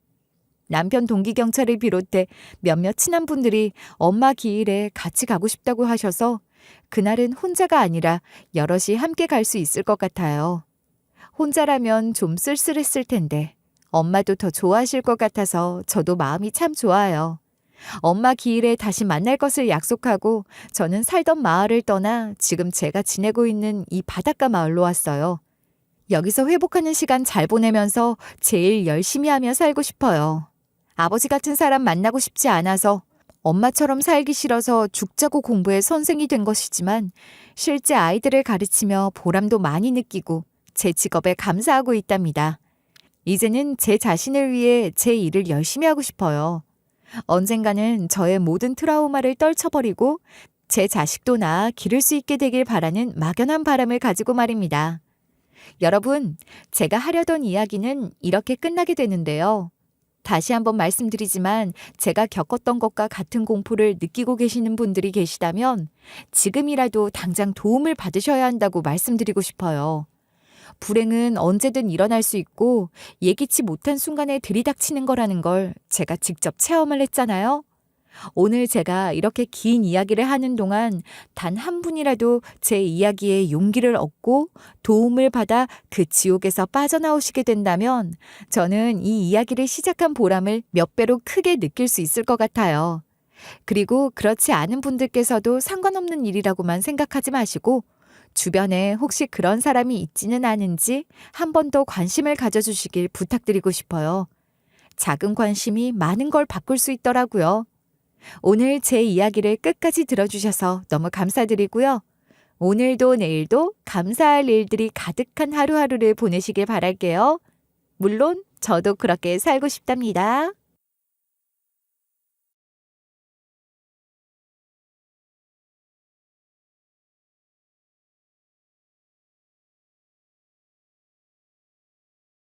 남편 동기 경찰을 비롯해 몇몇 친한 분들이 엄마 기일에 같이 가고 싶다고 하셔서 그날은 혼자가 아니라 여럿이 함께 갈 수 있을 것 같아요. 혼자라면 좀 쓸쓸했을 텐데 엄마도 더 좋아하실 것 같아서 저도 마음이 참 좋아요. 엄마 기일에 다시 만날 것을 약속하고 저는 살던 마을을 떠나 지금 제가 지내고 있는 이 바닷가 마을로 왔어요. 여기서 회복하는 시간 잘 보내면서 제일 열심히 하며 살고 싶어요. 아버지 같은 사람 만나고 싶지 않아서 엄마처럼 살기 싫어서 죽자고 공부해 선생이 된 것이지만 실제 아이들을 가르치며 보람도 많이 느끼고 제 직업에 감사하고 있답니다. 이제는 제 자신을 위해 제 일을 열심히 하고 싶어요. 언젠가는 저의 모든 트라우마를 떨쳐버리고 제 자식도 낳아 기를 수 있게 되길 바라는 막연한 바람을 가지고 말입니다. 여러분, 제가 하려던 이야기는 이렇게 끝나게 되는데요. 다시 한번 말씀드리지만 제가 겪었던 것과 같은 공포를 느끼고 계시는 분들이 계시다면 지금이라도 당장 도움을 받으셔야 한다고 말씀드리고 싶어요. 불행은 언제든 일어날 수 있고 예기치 못한 순간에 들이닥치는 거라는 걸 제가 직접 체험을 했잖아요. 오늘 제가 이렇게 긴 이야기를 하는 동안 단 한 분이라도 제 이야기에 용기를 얻고 도움을 받아 그 지옥에서 빠져나오시게 된다면 저는 이 이야기를 시작한 보람을 몇 배로 크게 느낄 수 있을 것 같아요. 그리고 그렇지 않은 분들께서도 상관없는 일이라고만 생각하지 마시고 주변에 혹시 그런 사람이 있지는 않은지 한 번 더 관심을 가져주시길 부탁드리고 싶어요. 작은 관심이 많은 걸 바꿀 수 있더라고요. 오늘 제 이야기를 끝까지 들어주셔서 너무 감사드리고요. 오늘도 내일도 감사할 일들이 가득한 하루하루를 보내시길 바랄게요. 물론 저도 그렇게 살고 싶답니다.